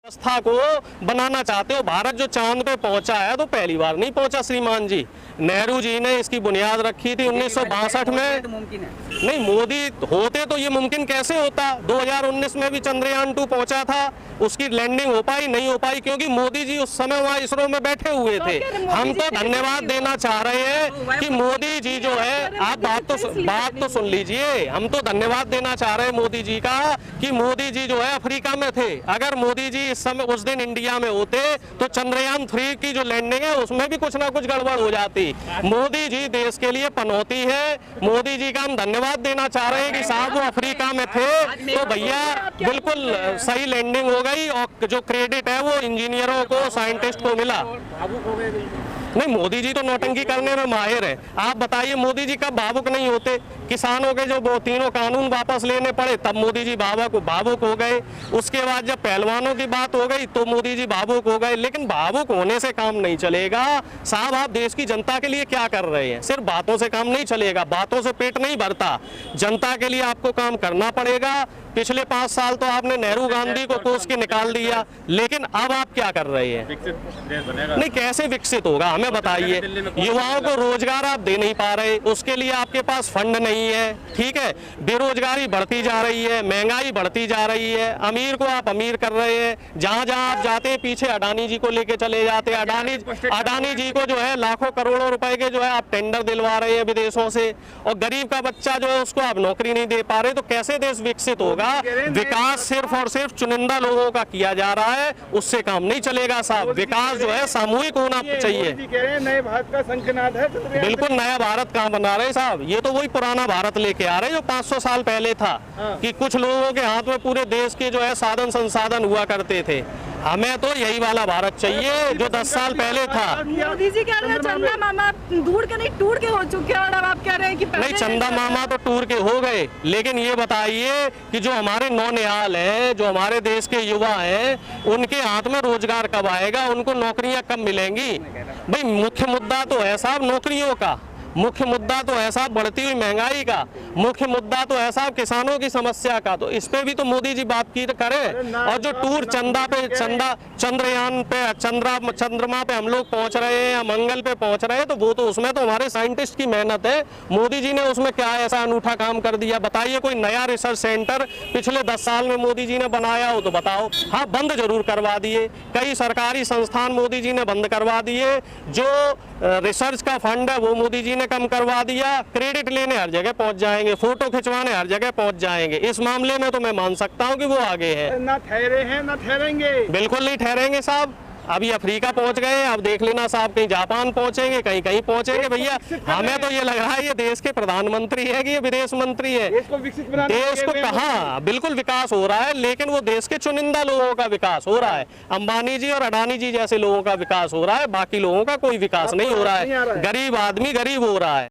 व्यवस्था को बनाना चाहते हो। भारत जो चांद पे पहुंचा है तो पहली बार नहीं पहुंचा श्रीमान जी, नेहरू जी ने इसकी बुनियाद रखी थी 1962 में। नहीं, मोदी होते तो ये मुमकिन कैसे होता। 2019 में भी चंद्रयान 2 पहुंचा था, उसकी लैंडिंग हो पाई नहीं हो पाई क्योंकि मोदी जी उस समय वहाँ इसरो में बैठे हुए थे। हम तो धन्यवाद देना चाह रहे हैं कि मोदी जी जो है, आप बात तो सुन लीजिए, हम तो धन्यवाद देना चाह रहे हैं मोदी जी का कि मोदी जी जो है अफ्रीका में थे। अगर मोदी जी इस समय उस दिन इंडिया में होते तो चंद्रयान 3 की जो लैंडिंग है उसमें भी कुछ ना कुछ गड़बड़ हो जाती। मोदी जी देश के लिए पनौती है। मोदी जी का हम धन्यवाद देना चाह रहे हैं कि साहब वो अफ्रीका में थे तो भैया बिल्कुल सही लैंडिंग हो गई और जो क्रेडिट है वो इंजीनियरों को, साइंटिस्ट को मिला। नहीं, मोदी जी तो नौटंकी करने में माहिर है। आप बताइए मोदी जी कब भावुक नहीं होते। किसानों के जो तीनों कानून वापस लेने पड़े तब मोदी जी भावुक हो गए। उसके बाद जब पहलवानों की बात हो गई तो मोदी जी भावुक हो गए। लेकिन भावुक होने से काम नहीं चलेगा साहब। आप देश की जनता के लिए क्या कर रहे हैं? सिर्फ बातों से काम नहीं चलेगा, बातों से पेट नहीं भरता। जनता के लिए आपको काम करना पड़ेगा। पिछले 5 साल तो आपने नेहरू गांधी को कोस के निकाल दिया, लेकिन अब आप क्या कर रहे हैं? नहीं, कैसे विकसित होगा हमें बताइए। युवाओं को रोजगार आप दे नहीं पा रहे, उसके लिए आपके पास फंड नहीं है, ठीक है। बेरोजगारी बढ़ती जा रही है, महंगाई बढ़ती जा रही है, अमीर को आप अमीर कर रहे हैं। जहां जहां आप जाते हैं पीछे अडानी जी को लेके चले जाते हैं। अडानी जी को जो है लाखों करोड़ों रुपए के जो है आप टेंडर दिलवा रहे हैं विदेशों से, और गरीब का बच्चा जो है उसको आप नौकरी नहीं दे पा रहे। तो कैसे देश विकसित होगा? विकास सिर्फ और सिर्फ चुनिंदा लोगों का किया जा रहा है, उससे काम नहीं चलेगा साहब। विकास जो है सामूहिक होना चाहिए। नए भारत का संकनाद है। बिल्कुल नया भारत कहाँ बना रहे साहब, ये तो वही पुराना भारत लेके आ रहे जो 500 साल पहले था। कि कुछ लोगों के हाथ में पूरे देश के जो है साधन संसाधन हुआ करते थे। हमें तो यही वाला भारत चाहिए जो 10 साल पहले था। मोदी जी कह रहे हैं चंदा मामा दूर के नहीं टूर के हो चुके हैं, और अब आप कह रहे हैं कि नहीं, चंदा मामा तो टूर के हो गए, लेकिन ये बताइए कि जो हमारे नौनिहाल हैं, जो हमारे देश के युवा हैं, उनके हाथ में रोजगार कब आएगा? उनको नौकरियां कब मिलेंगी? भाई मुख्य मुद्दा तो है साहब नौकरियों का, मुख्य मुद्दा तो है साहब बढ़ती हुई महंगाई का, मुख्य मुद्दा तो है साहब किसानों की समस्या का। तो इस पे भी तो मोदी जी बात की करें। और जो टूर चंद्रयान पे चंद्रमा पे हम लोग पहुंच रहे हैं या मंगल पे पहुंच रहे हैं, तो वो तो उसमें तो हमारे साइंटिस्ट की मेहनत है। मोदी जी ने उसमें क्या ऐसा अनूठा काम कर दिया बताइए? कोई नया रिसर्च सेंटर पिछले 10 साल में मोदी जी ने बनाया हो तो बताओ। हाँ, बंद जरूर करवा दिए, कई सरकारी संस्थान मोदी जी ने बंद करवा दिए। जो रिसर्च का फंड है वो मोदी जी ने कम करवा दिया। क्रेडिट लेने हर जगह पहुंच जाएंगे, फोटो खिंचवाने हर जगह पहुंच जाएंगे। इस मामले में तो मैं मान सकता हूं कि वो आगे हैं। ना ठहरे हैं ना ठहरेंगे, बिल्कुल नहीं ठहरेंगे साहब। अभी अफ्रीका पहुंच गए, अब देख लेना साहब कहीं जापान पहुंचेंगे, कहीं कहीं पहुंचेंगे। भैया हमें तो ये लग रहा है ये देश के प्रधानमंत्री है कि ये विदेश मंत्री है। देश को विकसित बनाने देश को कहाँ बिल्कुल विकास हो रहा है, लेकिन वो देश के चुनिंदा लोगों का विकास हो रहा है। अंबानी जी और अडानी जी जैसे लोगों का विकास हो रहा है, बाकी लोगों का कोई विकास नहीं हो रहा है। गरीब आदमी गरीब हो रहा है।